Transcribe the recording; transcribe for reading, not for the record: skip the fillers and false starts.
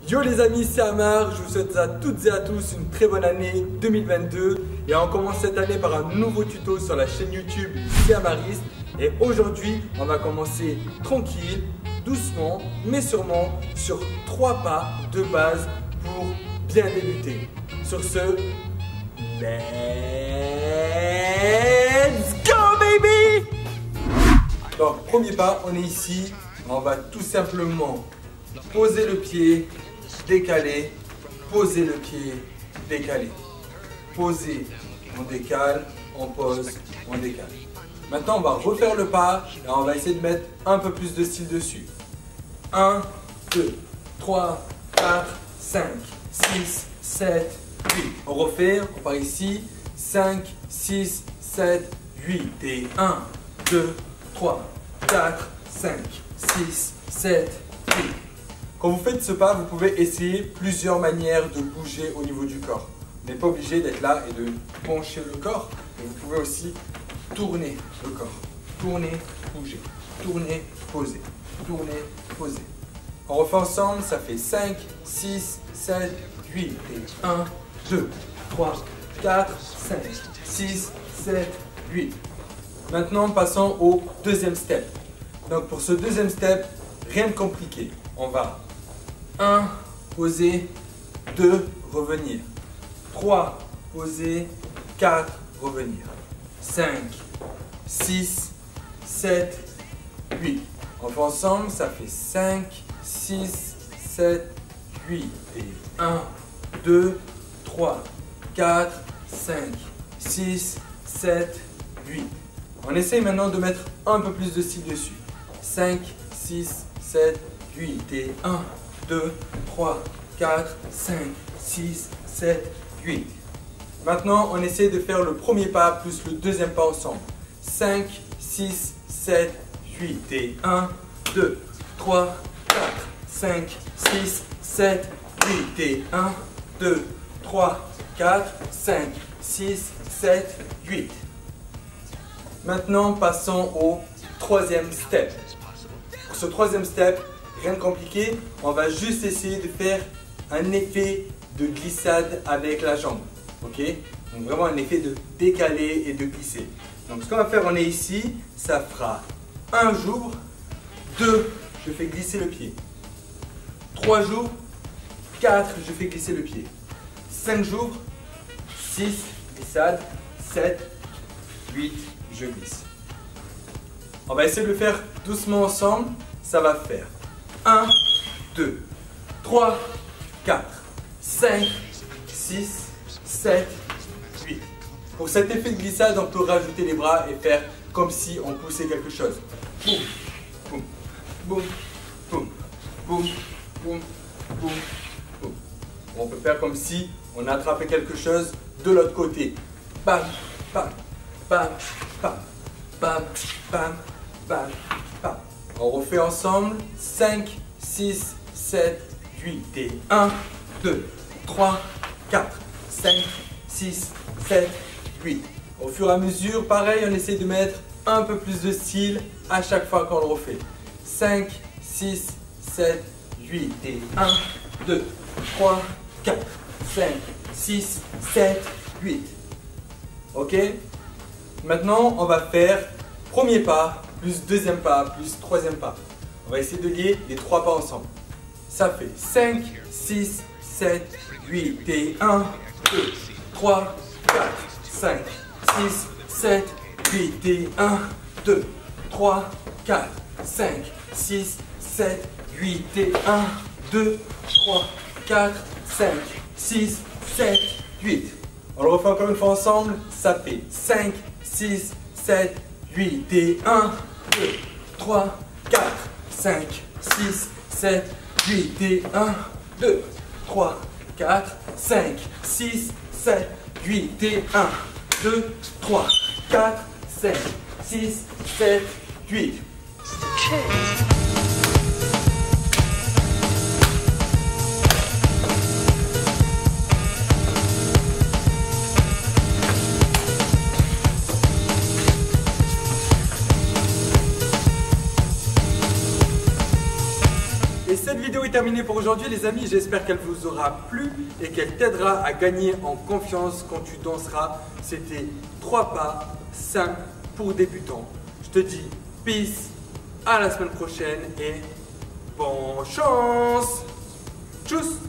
Yo les amis, c'est Amar, je vous souhaite à toutes et à tous une très bonne année 2022 et on commence cette année par un nouveau tuto sur la chaîne YouTube C'est Amariste et aujourd'hui on va commencer tranquille, doucement mais sûrement sur 3 pas de base pour bien débuter. Sur ce, let's go baby! Donc premier pas, on est ici, on va tout simplement poser le pied, décaler, poser le pied, décaler. Poser, on décale, on pose, on décale. Maintenant, on va refaire le pas et on va essayer de mettre un peu plus de style dessus. 1, 2, 3, 4, 5, 6, 7, 8. On refait, on part ici. 5, 6, 7, 8. Et 1, 2, 3, 4, 5, 6, 7, 8. Quand vous faites ce pas, vous pouvez essayer plusieurs manières de bouger au niveau du corps. Vous n'êtes pas obligé d'être là et de pencher le corps, mais vous pouvez aussi tourner le corps. Tourner, bouger. Tourner, poser. Tourner, poser. On refait ensemble, ça fait 5, 6, 7, 8. Et 1, 2, 3, 4, 5, 6, 7, 8. Maintenant, passons au deuxième step. Donc pour ce deuxième step, rien de compliqué. On va 1, poser, 2, revenir. 3, poser, 4, revenir. 5, 6, 7, 8. On fait ensemble, ça fait 5, 6, 7, 8. Et 1, 2, 3, 4, 5, 6, 7, 8. On essaye maintenant de mettre un peu plus de style dessus. 5, 6, 7, 8. Et 1, 2, 3, 4, 5, 6, 7, 8. Maintenant, on essaie de faire le premier pas plus le deuxième pas ensemble. 5, 6, 7, 8. Et 1, 2, 3, 4, 5, 6, 7, 8. Et 1, 2, 3, 4, 5, 6, 7, 8. Maintenant, passons au troisième step. Pour ce troisième step, rien de compliqué, on va juste essayer de faire un effet de glissade avec la jambe. Ok? Donc vraiment un effet de décaler et de glisser. Donc ce qu'on va faire, on est ici, ça fera un jour, 2, je fais glisser le pied. 3 jours, 4, je fais glisser le pied. 5 jours, 6, glissade, 7, 8, je glisse. On va essayer de le faire doucement ensemble. Ça va faire 1, 2, 3, 4, 5, 6, 7, 8. Pour cet effet de glissade, on peut rajouter les bras et faire comme si on poussait quelque chose. Boum, boum, boum, boum, boum, boum, boum, boum. On peut faire comme si on attrapait quelque chose de l'autre côté. Bam, bam, bam, bam, bam, bam, bam, bam. On refait ensemble. 5, 6, 7, 8. Et 1, 2, 3, 4, 5, 6, 7, 8. Au fur et à mesure, pareil, on essaie de mettre un peu plus de style à chaque fois qu'on le refait. 5, 6, 7, 8. Et 1, 2, 3, 4, 5, 6, 7, 8. Ok? Maintenant, on va faire premier pas, plus deuxième pas, plus troisième pas. On va essayer de lier les 3 pas ensemble. Ça fait 5, 6, 7, 8. Et 1, 2, 3, 4, 5, 6, 7, 8. Et 1, 2, 3, 4, 5, 6, 7, 8. Et 1, 2, 3, 4, 5, 6, 7, 8. On le refait encore une fois ensemble. Ça fait 5, 6, 7, 8. Et 1, 2, 3, 4, 5, 6, 7, 8. Et 1, 2, 3, 4, 5, 6, 7, 8. Et 1, 2, 3, 4, 5, 6, 7, 8. terminé pour aujourd'hui les amis, j'espère qu'elle vous aura plu et qu'elle t'aidera à gagner en confiance quand tu danseras. C'était 3 pas simples pour débutants. Je te dis peace, à la semaine prochaine et bonne chance. Tchuss.